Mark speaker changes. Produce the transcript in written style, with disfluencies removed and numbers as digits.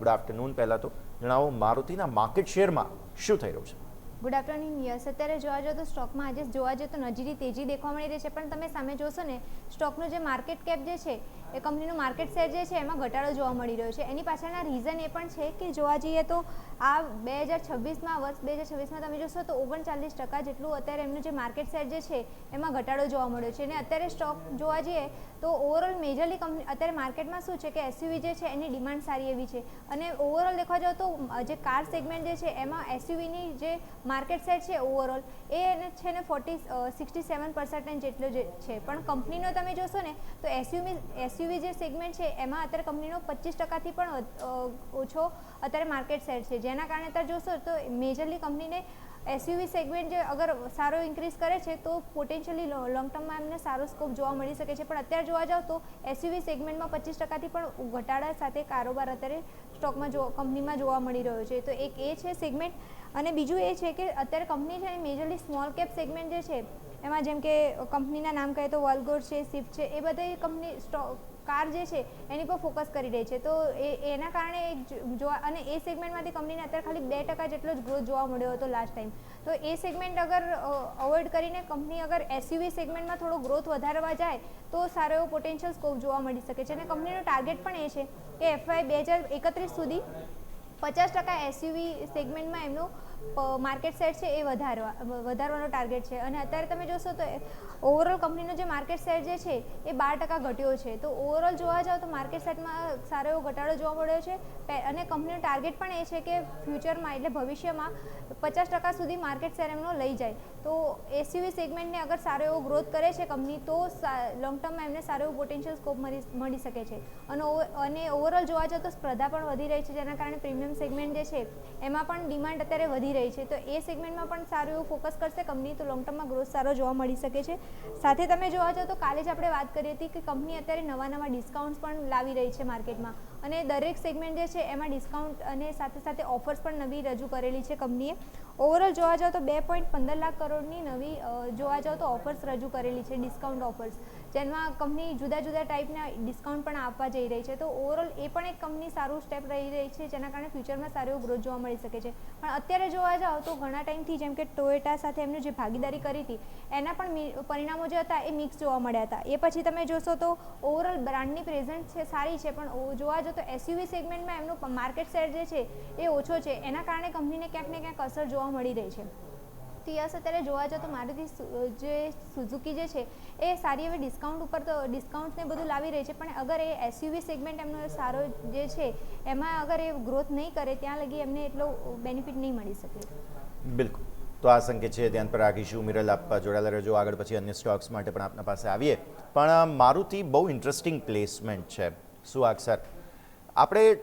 Speaker 1: Good afternoon. પહેલાં તો જણાવો મારુતિના માર્કેટ શેરમાં શું થઈ રહ્યું છે?
Speaker 2: Good afternoon. યસ, અત્યારે જોવા જાઓ તો સ્ટોકમાં આજે જોવા જઈએ તો નજીવી તેજી દેખવા મળી રહી છે, પણ તમે સામે જોશો ને સ્ટોકનો જે માર્કેટ કેપ જે છે એ કંપનીનું માર્કેટ શેર જે છે એમાં ઘટાડો જોવા મળી રહ્યો છે. એની પાછળના રીઝન એ પણ છે કે જોવા જઈએ તો આ 2026માં વર્ષ 2026માં તમે જોશો તો 39% જેટલું અત્યારે એમનું જે માર્કેટ શેર જે છે એમાં ઘટાડો જોવા મળ્યો છે. અને અત્યારે સ્ટોક જોવા જઈએ તો ઓવરઓલ મેજરલી કંપની અત્યારે માર્કેટમાં શું છે કે એસયુવી જે છે એની ડિમાન્ડ સારી એવી છે, અને ઓવરઓલ દેખવા જાઓ તો જે કાર સેગમેન્ટ જે છે એમાં એસયુવીની જે માર્કેટ શેર છે ઓવરઓલ એ છે ને 67% જેટલો જે છે. પણ કંપનીનો તમે જોશો ને તો એસયુવી જે સેગમેન્ટ છે એમાં અત્યારે કંપનીનો 25%થી પણ ઓછો અત્યારે માર્કેટ શેર છે, જેના કારણે અત્યારે જોશો તો મેજરલી કંપનીને એસયુવી સેગમેન્ટ જે અગર સારો ઇન્ક્રીઝ કરે છે તો પોટેન્શિયલી લોંગ ટર્મમાં એમને સારો સ્કોપ જોવા મળી શકે છે. પણ અત્યારે જોવા જાઓ તો એસયુવી સેગમેન્ટમાં 25%થી પણ ઘટાડા સાથે કારોબાર અત્યારે સ્ટોકમાં કંપનીમાં જોવા મળી રહ્યો છે. તો એક એ છે સેગમેન્ટ, અને બીજું એ છે કે અત્યારે કંપની છે મેજરલી સ્મોલ કેપ સેગમેન્ટ જે છે એમાં જેમ કે કંપનીના નામ કહે તો વોલ્ગો છે, સ્વિફ્ટ છે, એ બધી કંપની કાર જે છે એની પર ફોકસ કરી રહી છે. તો એના કારણે જોવા અને એ સેગમેન્ટમાંથી કંપનીને અત્યારે ખાલી 2% જેટલો જ ગ્રોથ જોવા મળ્યો હતો લાસ્ટ ટાઈમ. તો એ સેગમેન્ટ અગર અવોઇડ કરીને કંપની અગર એસયુવી સેગમેન્ટમાં થોડો ગ્રોથ વધારવા જાય તો સારો એવો પોટેન્શિયલ સ્કોપ જોવા મળી શકે છે. અને કંપનીનો ટાર્ગેટ પણ એ છે કે FY 2031 સુધી 50% એસયુવી સેગમેન્ટમાં એમનું માર્કેટ શેર છે એ વધારવાનો ટાર્ગેટ છે. અને અત્યારે તમે જોશો તો ઓવરઓલ કંપનીનો જે માર્કેટ શેર જે છે એ 12% ઘટ્યો છે. તો ઓવરઓલ જોવા જાઓ તો માર્કેટ શેરમાં સારો એવો ઘટાડો જોવા મળ્યો છે. અને કંપનીનો ટાર્ગેટ પણ એ છે કે ફ્યુચરમાં એટલે ભવિષ્યમાં 50% સુધી માર્કેટ શેર એમનો લઈ જાય. તો એસયુવી સેગમેન્ટને અગર સારો એવો ગ્રોથ કરે છે કંપની તો લોંગ ટર્મમાં એમને સારો એવો પોટેન્શિયલ સ્કોપ મળી શકે છે. અને ઓવરઓલ જોવા જાઓ તો સ્પર્ધા પણ વધી રહી છે, જેના કારણે પ્રીમિયમ સેગમેન્ટ જે છે એમાં પણ ડિમાન્ડ અત્યારે વધી રહી છે. તો એ સેગમેન્ટમાં પણ સારું એવું ફોકસ કરશે કંપની તો લોંગ ટર્મમાં ગ્રોથ સારો જોવા મળી શકે છે. સાથે તમે જોવા જાઓ તો કાલે જ આપણે વાત કરી હતી કે કંપની અત્યારે નવા ડિસ્કાઉન્ટ્સ પણ લાવી રહી છે માર્કેટમાં, અને દરેક સેગમેન્ટ જે છે એમાં ડિસ્કાઉન્ટ અને સાથે ઓફર્સ પણ નવી રજૂ કરેલી છે કંપનીએ. ઓવરઓલ જોવા જાઓ તો 2.15 લાખ કરોડની નવી જોવા જાઓ તો ઓફર્સ રજૂ કરેલી છે, ડિસ્કાઉન્ટ ઓફર્સ, જેમાં કંપની જુદા ટાઈપના ડિસ્કાઉન્ટ પણ આપવા જઈ રહી છે. તો ઓવરઓલ એ પણ એક કંપની સારું સ્ટેપ રહી રહી છે, જેના કારણે ફ્યુચરમાં સારો એવો ગ્રોથ જોવા મળી શકે છે. પણ અત્યારે જોવા જાઓ તો ઘણા ટાઈમથી જેમ કે ટોયોટા સાથે એમની જે ભાગીદારી કરી હતી એના પણ પરિણામો જે હતા એ મિક્સ જોવા મળ્યા હતા. એ પછી તમે જોશો તો ઓવરઓલ બ્રાન્ડની પ્રેઝન્ટ છે સારી છે, પણ જોવા જાઓ તો એસયુવી સેગમેન્ટમાં એમનું માર્કેટ શેર જે છે એ ઓછો છે. એના કારણે કંપનીને ક્યાંક ને ક્યાંક અસર જોવા મળી રહી છે. તો યસ, અત્યારે જોવા જાઓ તો મારુતિ જે સુઝુકી જે છે એ સારી એવી ડિસ્કાઉન્ટ ઉપર તો ડિસ્કાઉન્ટ્સને બધું લાવી રહી છે, પણ અગર એ એસયુવી સેગમેન્ટ એમનો સારો જે છે એમાં અગર એ ગ્રોથ નહીં કરે ત્યાં લગી એમને એટલો બેનિફિટ નહીં મળી શકે.
Speaker 1: બિલકુલ. તો આ સંકેત છે, ધ્યાન પર રાખીશું. મિરલ, આપ જોડાયેલા રહેજો. આગળ પછી અન્ય સ્ટોક્સ માટે પણ આપના પાસે આવીએ. પણ મારુતિ બહુ ઇન્ટરેસ્ટિંગ પ્લેસમેન્ટ છે. શું અક્ષર આપણે